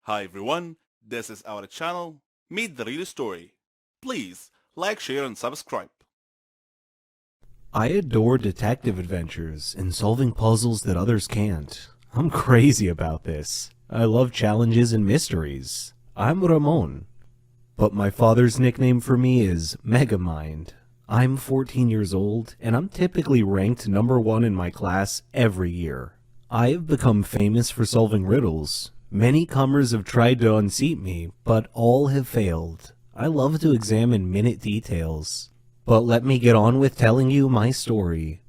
Hi everyone, this is our channel, Meet the Real Story. Please like, share and subscribe. I adore detective adventures and solving puzzles that others can't. I'm crazy about this. I love challenges and mysteries. I'm Ramon. But my father's nickname for me is Megamind. I'm 14 years old, and I'm typically ranked number 1 in my class every year. I have become famous for solving riddles. Many comers have tried to unseat me, but all have failed. I love to examine minute details. But let me get on with telling you my story.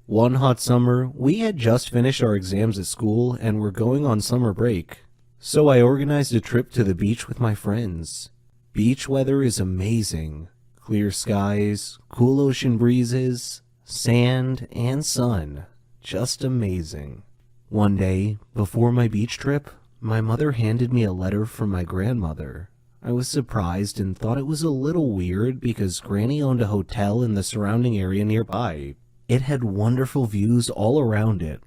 One hot summer, we had just finished our exams at school and were going on summer break. So I organized a trip to the beach with my friends. Beach weather is amazing. Clear skies, cool ocean breezes, sand, and sun. Just amazing. One day, before my beach trip, my mother handed me a letter from my grandmother. I was surprised and thought it was a little weird because Granny owned a hotel in the surrounding area nearby. It had wonderful views all around it.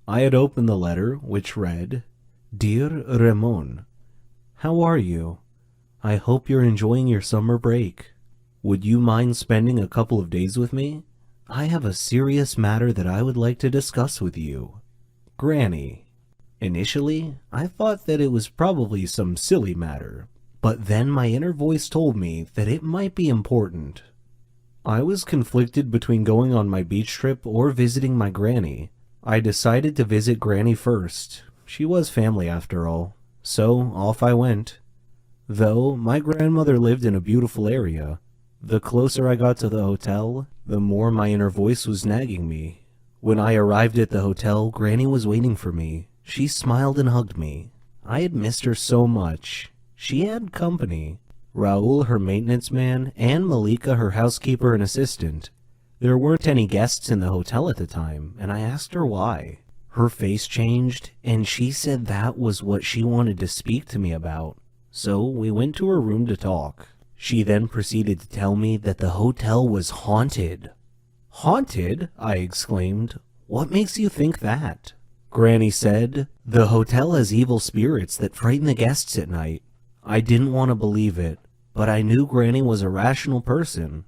I had opened the letter, which read, "Dear Ramon, how are you? I hope you're enjoying your summer break. Would you mind spending a couple of days with me? I have a serious matter that I would like to discuss with you. Granny." Initially, I thought that it was probably some silly matter. But then my inner voice told me that it might be important. I was conflicted between going on my beach trip or visiting my granny. I decided to visit Granny first. She was family after all. So off I went. Though my grandmother lived in a beautiful area, the closer I got to the hotel, the more my inner voice was nagging me. When I arrived at the hotel, Granny was waiting for me. She smiled and hugged me. I had missed her so much. She had company. Raul, her maintenance man, and Malika, her housekeeper and assistant. There weren't any guests in the hotel at the time, and I asked her why. Her face changed, and she said that was what she wanted to speak to me about. So we went to her room to talk. She then proceeded to tell me that the hotel was haunted. "Haunted?" I exclaimed. "What makes you think that?" Granny said, "The hotel has evil spirits that frighten the guests at night." I didn't want to believe it, but I knew Granny was a rational person.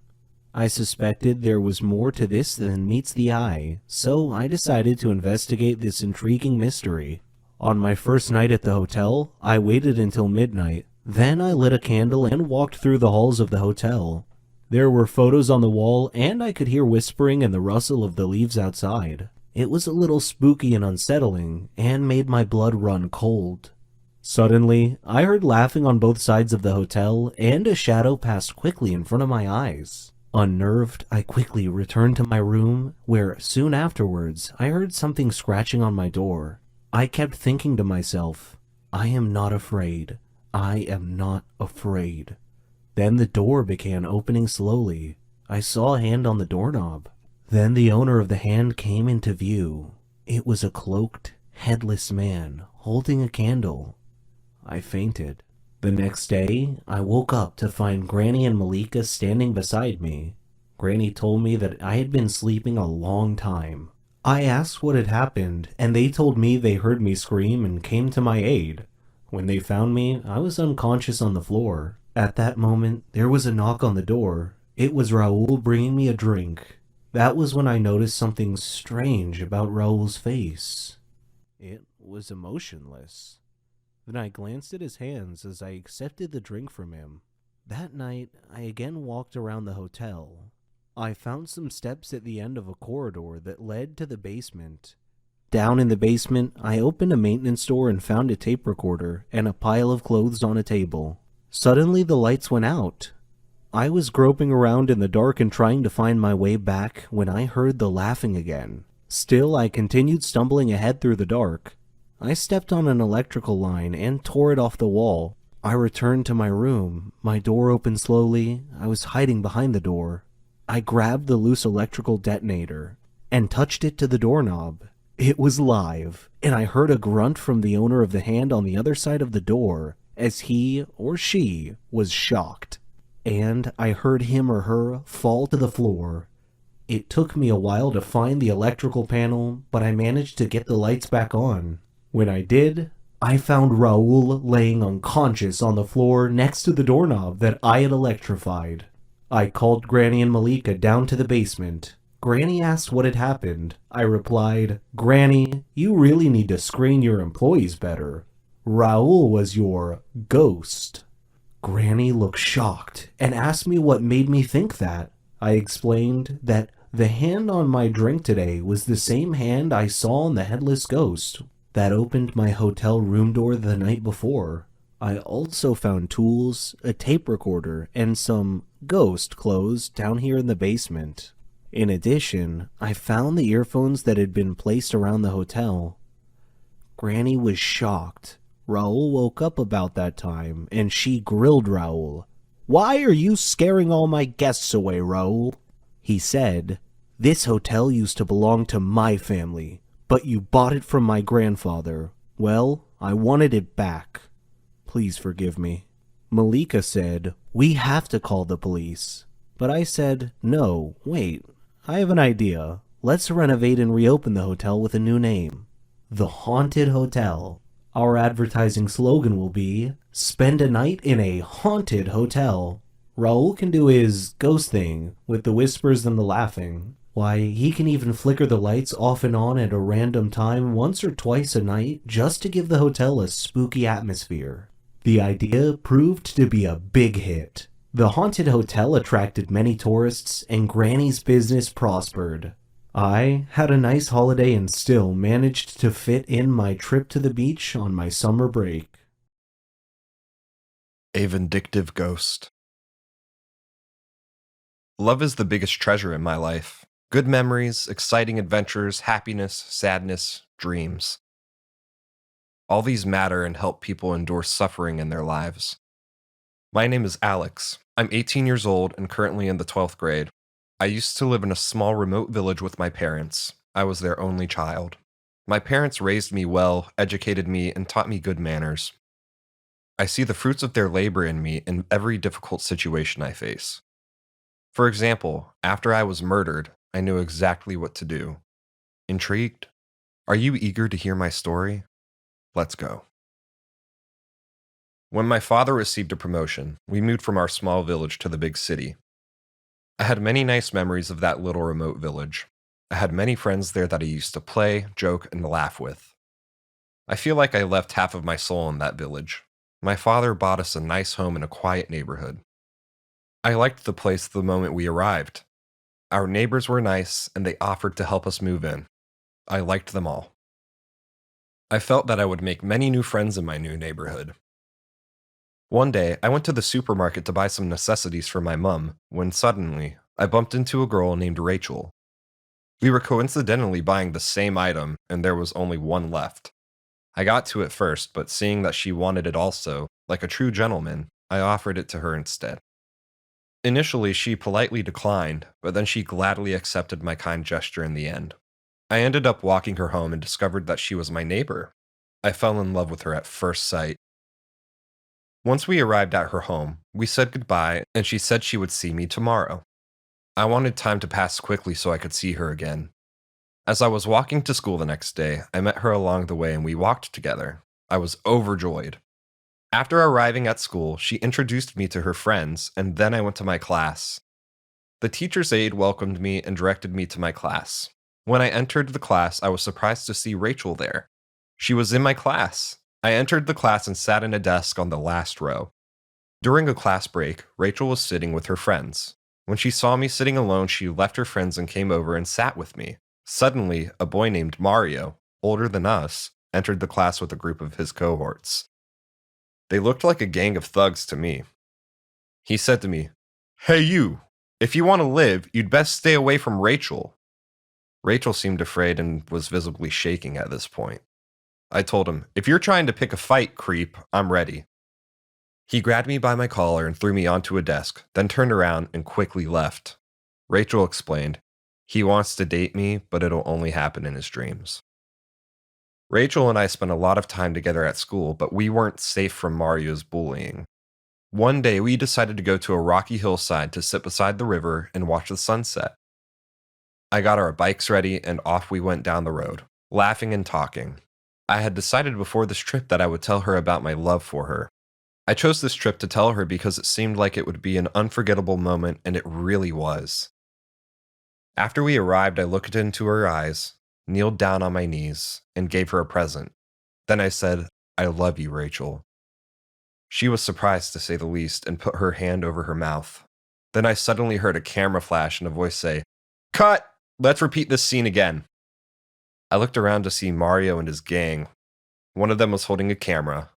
I suspected there was more to this than meets the eye, so I decided to investigate this intriguing mystery. On my first night at the hotel, I waited until midnight. Then I lit a candle and walked through the halls of the hotel. There were photos on the wall, and I could hear whispering and the rustle of the leaves outside. It was a little spooky and unsettling, and made my blood run cold. Suddenly, I heard laughing on both sides of the hotel, and a shadow passed quickly in front of my eyes. Unnerved, I quickly returned to my room, where soon afterwards I heard something scratching on my door. I kept thinking to myself, I am not afraid. I am not afraid. Then the door began opening slowly. I saw a hand on the doorknob. Then the owner of the hand came into view. It was a cloaked, headless man holding a candle. I fainted. The next day, I woke up to find Granny and Malika standing beside me. Granny told me that I had been sleeping a long time. I asked what had happened, and they told me they heard me scream and came to my aid. When they found me, I was unconscious on the floor. At that moment, there was a knock on the door. It was Raul bringing me a drink. That was when I noticed something strange about Raul's face. It was emotionless. Then I glanced at his hands as I accepted the drink from him. That night, I again walked around the hotel. I found some steps at the end of a corridor that led to the basement. Down in the basement, I opened a maintenance door and found a tape recorder and a pile of clothes on a table. Suddenly, the lights went out. I was groping around in the dark and trying to find my way back when I heard the laughing again. Still, I continued stumbling ahead through the dark. I stepped on an electrical line and tore it off the wall. I returned to my room. My door opened slowly. I was hiding behind the door. I grabbed the loose electrical detonator and touched it to the doorknob. It was live, and I heard a grunt from the owner of the hand on the other side of the door as he or she was shocked. And I heard him or her fall to the floor. It took me a while to find the electrical panel, but I managed to get the lights back on. When I did, I found Raoul laying unconscious on the floor next to the doorknob that I had electrified. I called Granny and Malika down to the basement. Granny asked what had happened. I replied, "Granny, you really need to screen your employees better. Raoul was your ghost." Granny looked shocked and asked me what made me think that. I explained that the hand on my drink today was the same hand I saw on the headless ghost that opened my hotel room door the night before. I also found tools, a tape recorder, and some ghost clothes down here in the basement. In addition, I found the earphones that had been placed around the hotel. Granny was shocked. Raoul woke up about that time, and she grilled Raoul. "Why are you scaring all my guests away, Raoul?" He said, "This hotel used to belong to my family, but you bought it from my grandfather. Well, I wanted it back. Please forgive me." Malika said, "We have to call the police." But I said, "No, wait, I have an idea. Let's renovate and reopen the hotel with a new name. The Haunted Hotel. Our advertising slogan will be, spend a night in a haunted hotel." Raoul can do his ghost thing with the whispers and the laughing. Why, he can even flicker the lights off and on at a random time once or twice a night just to give the hotel a spooky atmosphere. The idea proved to be a big hit. The haunted hotel attracted many tourists, and Granny's business prospered. I had a nice holiday and still managed to fit in my trip to the beach on my summer break. A vindictive ghost. Love is the biggest treasure in my life. Good memories, exciting adventures, happiness, sadness, dreams. All these matter and help people endure suffering in their lives. My name is Alex. I'm 18 years old and currently in the 12th grade. I used to live in a small remote village with my parents. I was their only child. My parents raised me well, educated me, and taught me good manners. I see the fruits of their labor in me in every difficult situation I face. For example, after I was murdered, I knew exactly what to do. Intrigued? Are you eager to hear my story? Let's go. When my father received a promotion, we moved from our small village to the big city. I had many nice memories of that little remote village. I had many friends there that I used to play, joke, and laugh with. I feel like I left half of my soul in that village. My father bought us a nice home in a quiet neighborhood. I liked the place the moment we arrived. Our neighbors were nice, and they offered to help us move in. I liked them all. I felt that I would make many new friends in my new neighborhood. One day, I went to the supermarket to buy some necessities for my mum, when suddenly, I bumped into a girl named Rachel. We were coincidentally buying the same item, and there was only one left. I got to it first, but seeing that she wanted it also, like a true gentleman, I offered it to her instead. Initially, she politely declined, but then she gladly accepted my kind gesture in the end. I ended up walking her home and discovered that she was my neighbor. I fell in love with her at first sight. Once we arrived at her home, we said goodbye, and she said she would see me tomorrow. I wanted time to pass quickly so I could see her again. As I was walking to school the next day, I met her along the way and we walked together. I was overjoyed. After arriving at school, she introduced me to her friends, and then I went to my class. The teacher's aide welcomed me and directed me to my class. When I entered the class, I was surprised to see Rachel there. She was in my class. I entered the class and sat in a desk on the last row. During a class break, Rachel was sitting with her friends. When she saw me sitting alone, she left her friends and came over and sat with me. Suddenly, a boy named Mario, older than us, entered the class with a group of his cohorts. They looked like a gang of thugs to me. He said to me, "Hey you, if you want to live, you'd best stay away from Rachel." Rachel seemed afraid and was visibly shaking at this point. I told him, "If you're trying to pick a fight, creep, I'm ready." He grabbed me by my collar and threw me onto a desk, then turned around and quickly left. Rachel explained, "He wants to date me, but it'll only happen in his dreams." Rachel and I spent a lot of time together at school, but we weren't safe from Mario's bullying. One day, we decided to go to a rocky hillside to sit beside the river and watch the sunset. I got our bikes ready and off we went down the road, laughing and talking. I had decided before this trip that I would tell her about my love for her. I chose this trip to tell her because it seemed like it would be an unforgettable moment, and it really was. After we arrived, I looked into her eyes, kneeled down on my knees, and gave her a present. Then I said, "I love you, Rachel." She was surprised, to say the least, and put her hand over her mouth. Then I suddenly heard a camera flash and a voice say, "Cut! Let's repeat this scene again." I looked around to see Mario and his gang. One of them was holding a camera.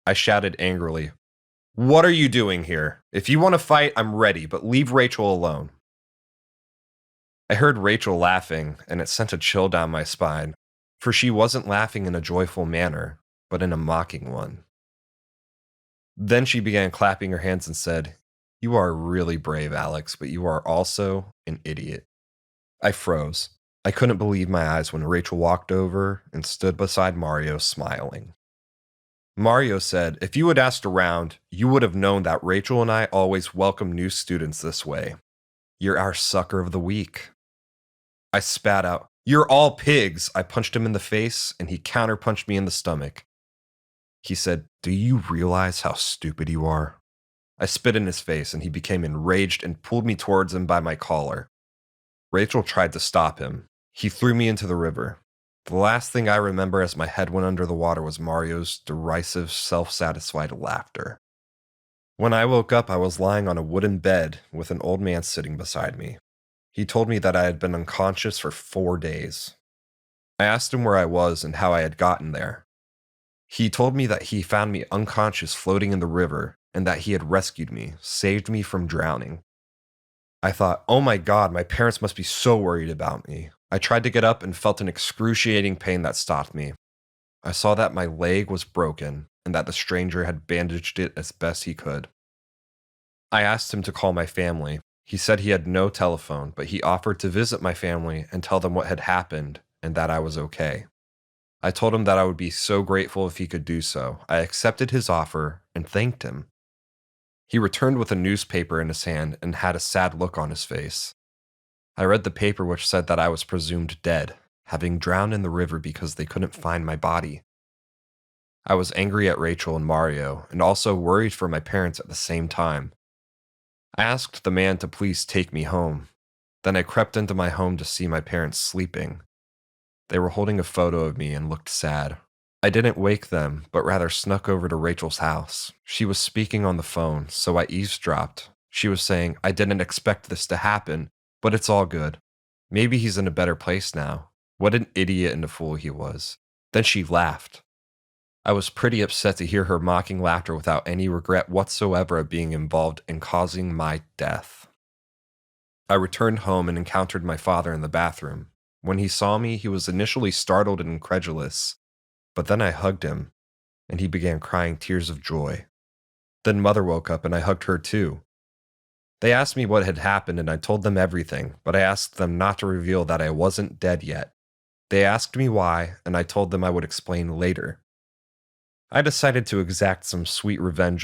I shouted angrily, "What are you doing here? If you want to fight, I'm ready, but leave Rachel alone." I heard Rachel laughing, and it sent a chill down my spine, for she wasn't laughing in a joyful manner, but in a mocking one. Then she began clapping her hands and said, "You are really brave, Alex, but you are also an idiot." I froze. I couldn't believe my eyes when Rachel walked over and stood beside Mario, smiling. Mario said, "If you had asked around, you would have known that Rachel and I always welcome new students this way. You're our sucker of the week." I spat out, "You're all pigs." I punched him in the face, and he counterpunched me in the stomach. He said, "Do you realize how stupid you are?" I spit in his face, and he became enraged and pulled me towards him by my collar. Rachel tried to stop him. He threw me into the river. The last thing I remember as my head went under the water was Mario's derisive, self-satisfied laughter. When I woke up, I was lying on a wooden bed with an old man sitting beside me. He told me that I had been unconscious for 4 days. I asked him where I was and how I had gotten there. He told me that he found me unconscious floating in the river and that he had rescued me, saved me from drowning. I thought, oh my God, my parents must be so worried about me. I tried to get up and felt an excruciating pain that stopped me. I saw that my leg was broken and that the stranger had bandaged it as best he could. I asked him to call my family. He said he had no telephone, but he offered to visit my family and tell them what had happened and that I was okay. I told him that I would be so grateful if he could do so. I accepted his offer and thanked him. He returned with a newspaper in his hand and had a sad look on his face. I read the paper, which said that I was presumed dead, having drowned in the river because they couldn't find my body. I was angry at Rachel and Mario, and also worried for my parents at the same time. I asked the man to please take me home. Then I crept into my home to see my parents sleeping. They were holding a photo of me and looked sad. I didn't wake them, but rather snuck over to Rachel's house. She was speaking on the phone, so I eavesdropped. She was saying, "I didn't expect this to happen, but it's all good. Maybe he's in a better place now." What an idiot and a fool he was. Then she laughed. I was pretty upset to hear her mocking laughter without any regret whatsoever of being involved in causing my death. I returned home and encountered my father in the bathroom. When he saw me, he was initially startled and incredulous, but then I hugged him, and he began crying tears of joy. Then Mother woke up, and I hugged her too. They asked me what had happened, and I told them everything, but I asked them not to reveal that I wasn't dead yet. They asked me why, and I told them I would explain later. I decided to exact some sweet revenge on